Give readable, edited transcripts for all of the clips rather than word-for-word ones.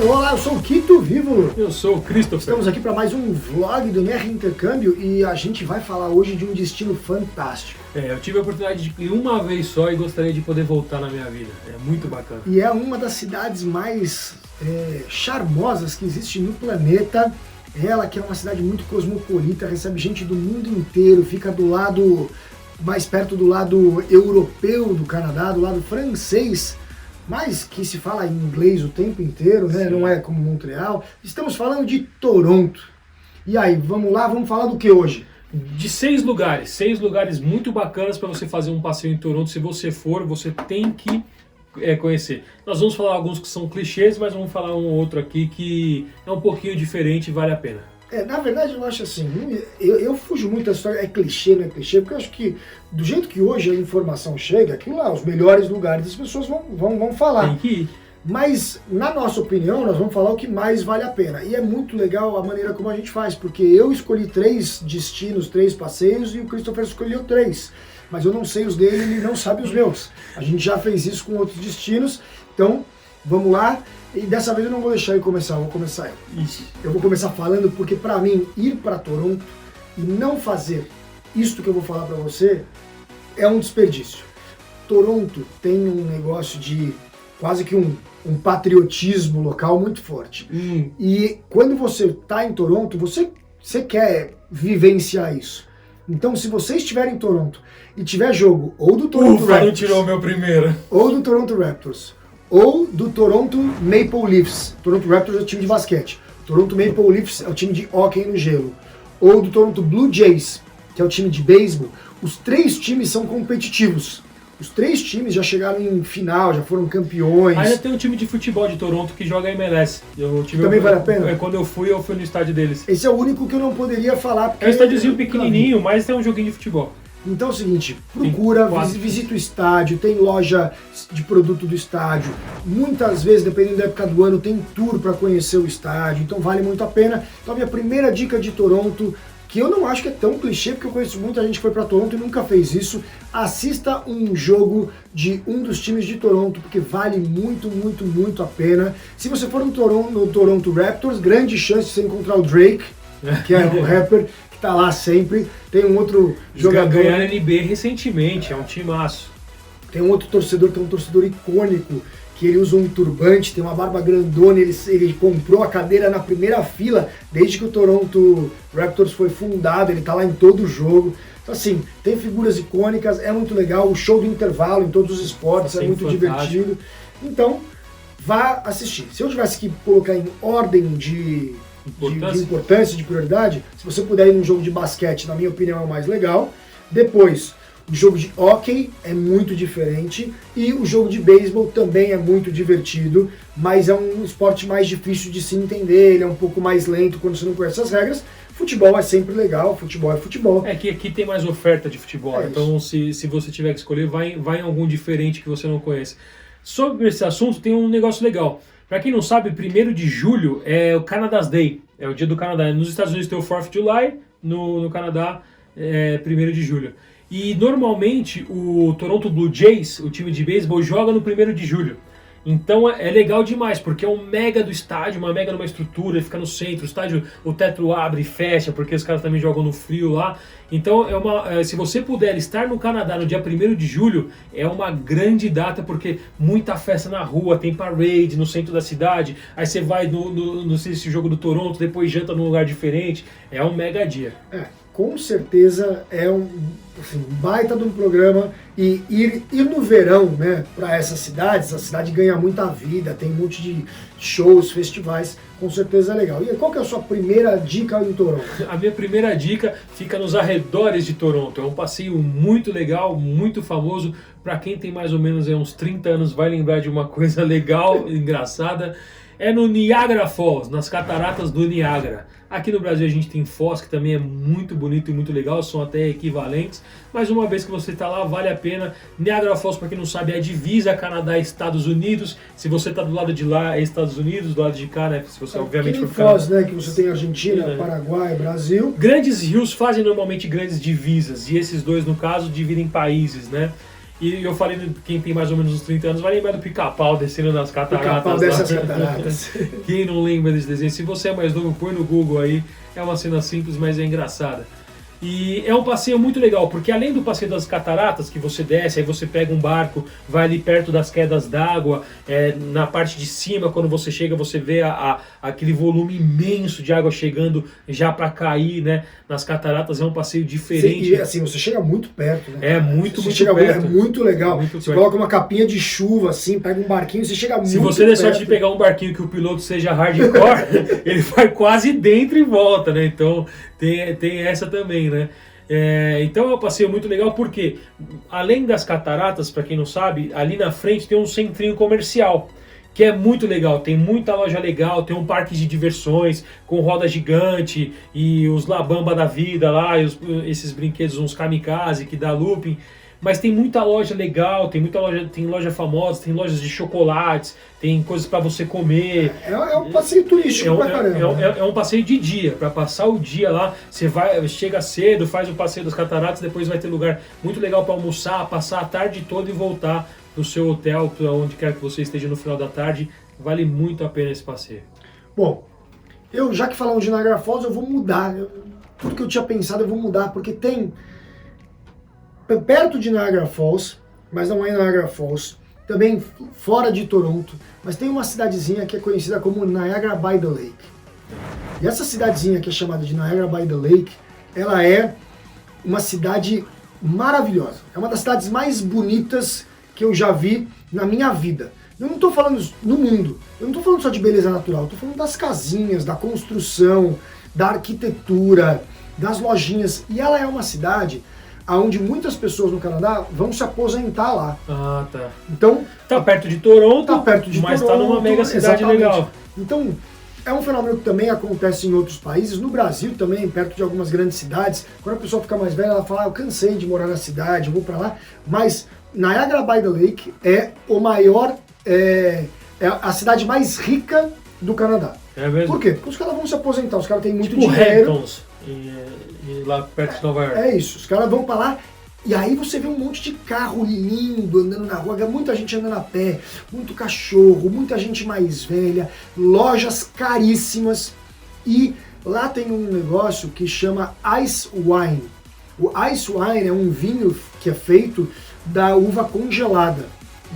Olá, eu sou o Quito Vivo. Eu sou o Christopher. Estamos aqui para mais um vlog do MR Intercâmbio e a gente vai falar hoje de um destino fantástico. Eu tive a oportunidade de ir uma vez só e gostaria de poder voltar na minha vida. É muito bacana. E é uma das cidades mais charmosas que existe no planeta. Ela que é uma cidade muito cosmopolita, recebe gente do mundo inteiro, fica do lado, mais perto do lado europeu do Canadá, do lado francês, mas que se fala em inglês o tempo inteiro, né? Não é como Montreal. Estamos falando de Toronto. E aí, vamos lá, vamos falar do que hoje? De 6 lugares muito bacanas para você fazer um passeio em Toronto. Se você for, você tem que conhecer. Nós vamos falar alguns que são clichês, mas vamos falar um outro aqui que é um pouquinho diferente e vale a pena. Na verdade eu acho assim, eu fujo muito da história, é clichê, não é clichê, porque eu acho que do jeito que hoje a informação chega, aquilo lá, os melhores lugares, as pessoas vão falar. Tem que ir. Mas, na nossa opinião, nós vamos falar o que mais vale a pena. E é muito legal a maneira como a gente faz, porque eu escolhi 3 destinos, 3 passeios, e o Christopher escolheu 3. Mas eu não sei os dele, ele não sabe os meus. A gente já fez isso com outros destinos, então vamos lá. E dessa vez eu não vou deixar ele começar, eu vou começar eu. Ixi. Eu vou começar falando porque pra mim, ir pra Toronto e não fazer isto que eu vou falar pra você é um desperdício. Toronto tem um negócio de quase que um patriotismo local muito forte. E quando você tá em Toronto, você quer vivenciar isso. Então se você estiver em Toronto e tiver jogo ou do Toronto Raptors... não tirou o meu primeiro. Ou do Toronto Raptors, ou do Toronto Maple Leafs. Toronto Raptors é o time de basquete. Toronto Maple Leafs é o time de hóquei no gelo. Ou do Toronto Blue Jays, que é o time de beisebol. Os 3 times são competitivos. Os 3 times já chegaram em final, já foram campeões. Ainda tem um time de futebol de Toronto que joga MLS. Também vale a pena? Quando eu fui no estádio deles. Esse é o único que eu não poderia falar. Porque É um estádiozinho pequenininho, mas tem um joguinho de futebol. Então é o seguinte, procura, visita o estádio, tem loja de produto do estádio. Muitas vezes, dependendo da época do ano, tem tour para conhecer o estádio, então vale muito a pena. Então a minha primeira dica de Toronto, que eu não acho que é tão clichê, porque eu conheço muita gente que foi para Toronto e nunca fez isso, assista um jogo de um dos times de Toronto, porque vale muito, muito, muito a pena. Se você for no Toronto Raptors, grande chance de você encontrar o Drake, que é o rapper, que tá lá sempre. Tem um outro jogador... Ganharam NBA recentemente, é um timaço. Tem um outro torcedor, que é um torcedor icônico, que ele usa um turbante, tem uma barba grandona, ele comprou a cadeira na primeira fila, desde que o Toronto Raptors foi fundado, ele tá lá em todo jogo. Então assim, tem figuras icônicas, é muito legal, o show do intervalo em todos os esportes é muito divertido. Então, vá assistir. Se eu tivesse que colocar em ordem de importância, de prioridade, se você puder ir num jogo de basquete, na minha opinião é o mais legal. Depois, o jogo de hóquei é muito diferente e o jogo de beisebol também é muito divertido, mas é um esporte mais difícil de se entender, ele é um pouco mais lento quando você não conhece as regras. Futebol é sempre legal, futebol é futebol. É que aqui tem mais oferta de futebol, então se você tiver que escolher, vai em algum diferente que você não conhece. Sobre esse assunto tem um negócio legal. Para quem não sabe, 1º de julho é o Canada's Day, é o dia do Canadá. Nos Estados Unidos tem o 4th of July, no Canadá é 1º de julho. E normalmente o Toronto Blue Jays, o time de beisebol, joga no 1º de julho. Então é legal demais, porque é um mega do estádio, uma mega numa estrutura, ele fica no centro, o estádio, o teto abre e fecha, porque os caras também jogam no frio lá. Então se você puder estar no Canadá no dia 1º de julho, é uma grande data, porque muita festa na rua, tem parade no centro da cidade, aí você vai nesse jogo do Toronto, depois janta num lugar diferente, é um mega dia. Com certeza é um baita de um programa, e ir no verão, né, para essas cidades, a cidade ganha muita vida, tem um monte de shows, festivais, com certeza é legal. E qual que é a sua primeira dica em Toronto? A minha primeira dica fica nos arredores de Toronto, é um passeio muito legal, muito famoso, para quem tem mais ou menos uns 30 anos vai lembrar de uma coisa legal, engraçada. É no Niagara Falls, nas cataratas do Niágara. Aqui no Brasil a gente tem Foz, que também é muito bonito e muito legal, são até equivalentes, mas uma vez que você está lá, vale a pena. Niagara Falls, para quem não sabe, é a divisa Canadá e Estados Unidos. Se você está do lado de lá, é Estados Unidos, do lado de cá, né? Se você obviamente for Foz, né? Que você tem Argentina, Paraguai, Brasil. Grandes rios fazem normalmente grandes divisas, e esses dois, no caso, dividem países, né? E eu falei, quem tem mais ou menos uns 30 anos vai lembrar do Pica-Pau descendo nas cataratas. Pica-Pau dessas cataratas. Quem não lembra desse desenho? Se você é mais novo, põe no Google aí. É uma cena simples, mas é engraçada. E é um passeio muito legal, porque além do passeio das cataratas, que você desce, aí você pega um barco, vai ali perto das quedas d'água, na parte de cima, quando você chega, você vê aquele volume imenso de água chegando já para cair, né, nas cataratas. É um passeio diferente. E assim, você chega muito perto, né? É muito perto. É muito legal. Você coloca uma capinha de chuva, assim, pega um barquinho, você chega muito perto. Se você der sorte de pegar um barquinho que o piloto seja hardcore, ele vai quase dentro e volta, né? Então tem essa também, né? Então é um passeio muito legal porque, além das cataratas, para quem não sabe, ali na frente tem um centrinho comercial, que é muito legal, tem muita loja legal, tem um parque de diversões com roda gigante e os Labamba da vida lá, e esses brinquedos, uns kamikaze que dá looping. Mas tem muita loja legal, tem loja famosa, tem lojas de chocolates, tem coisas para você comer. É um passeio turístico pra caramba. É um passeio de dia, para passar o dia lá. Você chega cedo, faz o passeio das cataratas, depois vai ter lugar muito legal para almoçar, passar a tarde toda e voltar pro seu hotel, para onde quer que você esteja no final da tarde. Vale muito a pena esse passeio. Bom, já que falamos de Niagara Falls, eu vou mudar. Tudo que eu tinha pensado eu vou mudar, porque tem perto de Niagara Falls, mas não é Niagara Falls, também fora de Toronto, mas tem uma cidadezinha que é conhecida como Niagara by the Lake. E essa cidadezinha que é chamada de Niagara by the Lake, ela é uma cidade maravilhosa. É uma das cidades mais bonitas que eu já vi na minha vida. Eu não estou falando no mundo, eu não estou falando só de beleza natural, eu estou falando das casinhas, da construção, da arquitetura, das lojinhas. E ela é uma cidade onde muitas pessoas no Canadá vão se aposentar lá. Ah, tá. Então, tá perto de Toronto, mas tá numa mega cidade legal. Então, é um fenômeno que também acontece em outros países. No Brasil também, perto de algumas grandes cidades. Quando a pessoa fica mais velha, ela fala, eu cansei de morar na cidade, eu vou pra lá. Mas Niagara by the Lake é o maior, é a cidade mais rica do Canadá. É mesmo? Por quê? Porque os caras vão se aposentar, os caras têm muito tipo dinheiro. Hamptons, e lá perto de Nova York. É isso, os caras vão pra lá e aí você vê um monte de carro lindo andando na rua, muita gente andando a pé, muito cachorro, muita gente mais velha, lojas caríssimas. E lá tem um negócio que chama Ice Wine. O Ice Wine é um vinho que é feito da uva congelada.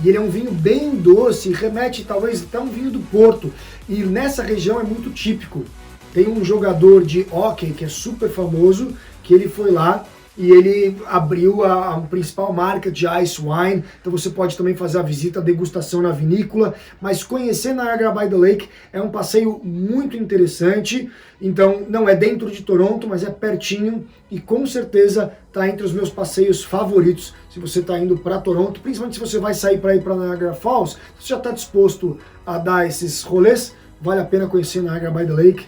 E ele é um vinho bem doce, remete talvez até um vinho do Porto. E nessa região é muito típico. Tem um jogador de hóquei que é super famoso, que ele foi lá e ele abriu a principal marca de Ice Wine. Então você pode também fazer a visita, a degustação na vinícola. Mas conhecer Niagara by the Lake é um passeio muito interessante. Então não é dentro de Toronto, mas é pertinho e com certeza está entre os meus passeios favoritos. Se você está indo para Toronto, principalmente se você vai sair para ir para Niagara Falls, você já está disposto a dar esses rolês, vale a pena conhecer Niagara by the Lake.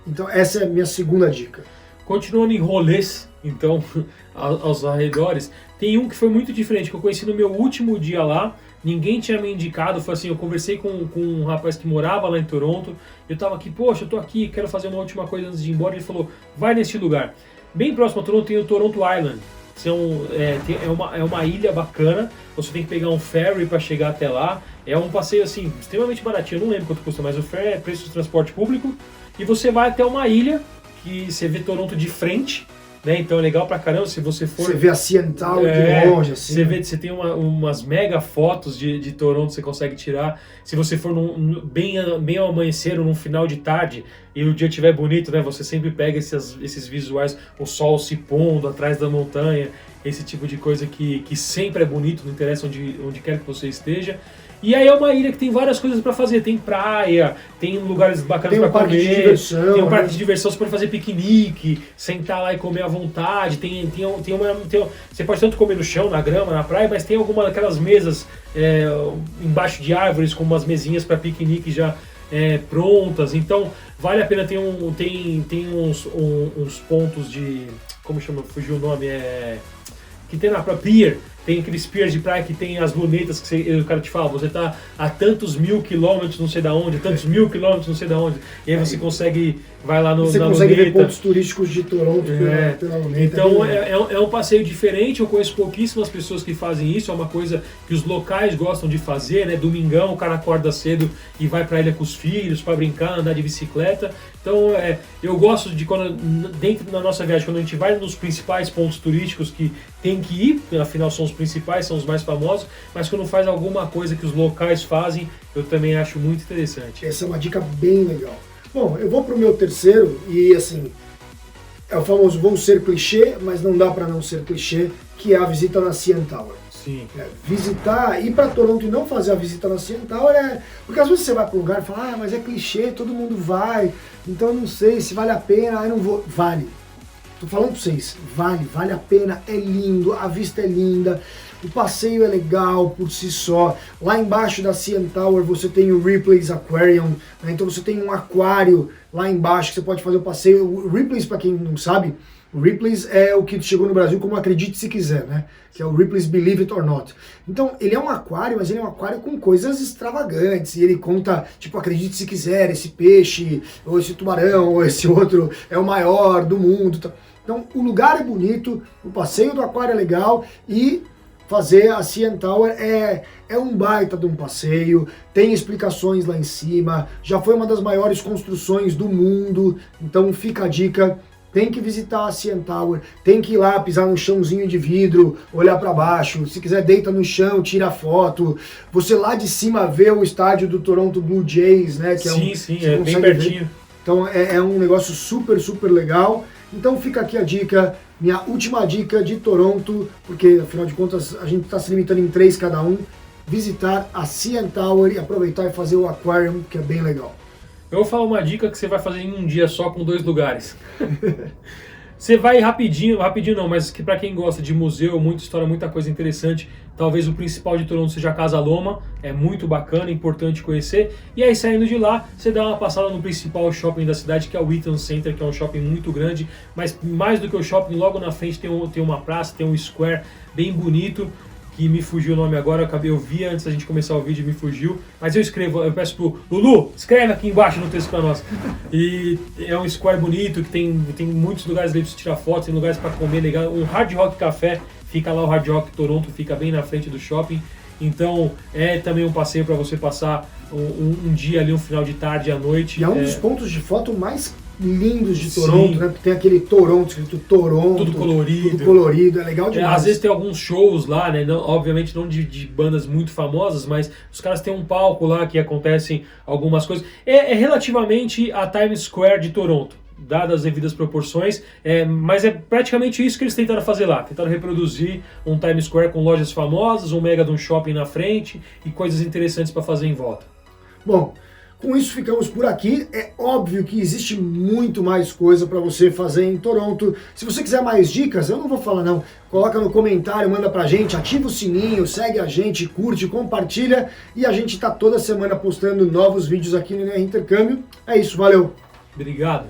Então essa é a minha segunda dica. Continuando em rolês, então, aos arredores, tem um que foi muito diferente, que eu conheci no meu último dia lá, ninguém tinha me indicado, foi assim, eu conversei com um rapaz que morava lá em Toronto, eu tava aqui, poxa, eu tô aqui, quero fazer uma última coisa antes de ir embora, ele falou, vai nesse lugar. Bem próximo a Toronto tem o Toronto Island, é uma ilha bacana, você tem que pegar um ferry para chegar até lá, é um passeio assim, extremamente baratinho, eu não lembro quanto custa, mas o ferry é preço de transporte público, e você vai até uma ilha, que você vê Toronto de frente, né? Então é legal pra caramba, se você for... Você vê a CN Tower de longe, assim. Você tem umas mega fotos de Toronto que você consegue tirar. Se você for bem ao amanhecer ou num final de tarde e o dia estiver bonito, né? Você sempre pega esses visuais, o sol se pondo atrás da montanha, esse tipo de coisa que sempre é bonito, não interessa onde quer que você esteja. E aí é uma ilha que tem várias coisas para fazer, tem praia, tem lugares bacanas para comer, tem um parque de diversão, você pode fazer piquenique, sentar lá e comer à vontade, você pode tanto comer no chão, na grama, na praia, mas tem alguma daquelas mesas embaixo de árvores com umas mesinhas para piquenique já prontas, então vale a pena, tem uns pontos de, como chama, fugiu o nome, que tem na pier, tem aqueles piers de praia que tem as lunetas que o cara te fala, você tá a tantos 1000 quilômetros não sei da onde, tantos 1000 quilômetros não sei da onde, e aí você consegue, vai lá no, você na consegue luneta. ver pontos turísticos de Toronto pela luneta. Então é um passeio diferente, eu conheço pouquíssimas pessoas que fazem isso, é uma coisa que os locais gostam de fazer, né? Domingão o cara acorda cedo e vai pra ilha com os filhos para brincar, andar de bicicleta. Então eu gosto de quando, dentro da nossa viagem, quando a gente vai nos principais pontos turísticos que tem que ir, afinal são os principais, são os mais famosos, mas quando faz alguma coisa que os locais fazem, eu também acho muito interessante. Essa é uma dica bem legal. Bom, eu vou pro meu terceiro e assim, é o famoso vou ser clichê, mas não dá para não ser clichê, que é a visita na CN Tower. Sim. Ir para Toronto e não fazer a visita na CN Tower porque às vezes você vai para um lugar e fala, mas é clichê, todo mundo vai, então eu não sei se vale a pena, eu não vou. Vale. Tô falando para vocês, vale a pena, é lindo, a vista é linda, o passeio é legal por si só. Lá embaixo da CN Tower você tem o Ripley's Aquarium, né? Então você tem um aquário lá embaixo que você pode fazer o passeio. O Ripley's, para quem não sabe, o Ripley's é o que chegou no Brasil como Acredite Se Quiser, né? Que é o Ripley's Believe It or Not. Então, ele é um aquário, mas ele é um aquário com coisas extravagantes. E ele conta, tipo, acredite se quiser, esse peixe, ou esse tubarão, ou esse outro é o maior do mundo. Então, o lugar é bonito, o passeio do aquário é legal e fazer a CN Tower é um baita de um passeio, tem explicações lá em cima, já foi uma das maiores construções do mundo, então fica a dica. Tem que visitar a CN Tower, tem que ir lá pisar no chãozinho de vidro, olhar para baixo, se quiser deita no chão, tira foto. Você lá de cima vê o estádio do Toronto Blue Jays, né? Que sim, é bem pertinho. Ver. Então é um negócio super, super legal. Então fica aqui a dica, minha última dica de Toronto, porque afinal de contas a gente está se limitando em 3 cada um, visitar a CN Tower e aproveitar e fazer o Aquarium, que é bem legal. Eu vou falar uma dica que você vai fazer em um dia só com 2 lugares. Você vai rapidinho não, mas que para quem gosta de museu, muita história, muita coisa interessante, talvez o principal de Toronto seja a Casa Loma, é muito bacana, importante conhecer. E aí saindo de lá, você dá uma passada no principal shopping da cidade, que é o Eaton Center, que é um shopping muito grande, mas mais do que o shopping, logo na frente tem uma praça, tem um square bem bonito, que me fugiu o nome agora, eu vi antes da gente começar o vídeo e me fugiu, mas eu peço pro Lulu, escreve aqui embaixo no texto para nós. E é um square bonito, que tem muitos lugares ali para você tirar fotos, tem lugares para comer legal, um Hard Rock Café, fica lá o Hard Rock Toronto, fica bem na frente do shopping, então é também um passeio para você passar um dia ali, um final de tarde à noite. E é um dos pontos de foto mais lindos de Toronto, né? Porque tem aquele Toronto, escrito Toronto. Tudo colorido. Tudo colorido, é legal demais. Às vezes tem alguns shows lá, né? Não, obviamente não de bandas muito famosas, mas os caras têm um palco lá que acontecem algumas coisas. É relativamente a Times Square de Toronto, dadas as devidas proporções, mas é praticamente isso que eles tentaram fazer lá. Tentaram reproduzir um Times Square com lojas famosas, um mega de um shopping na frente e coisas interessantes para fazer em volta. Bom, com isso ficamos por aqui. É óbvio que existe muito mais coisa para você fazer em Toronto. Se você quiser mais dicas, eu não vou falar não. Coloca no comentário, manda pra gente, ativa o sininho, segue a gente, curte, compartilha. E a gente tá toda semana postando novos vídeos aqui no Intercâmbio. É isso, valeu! Obrigado!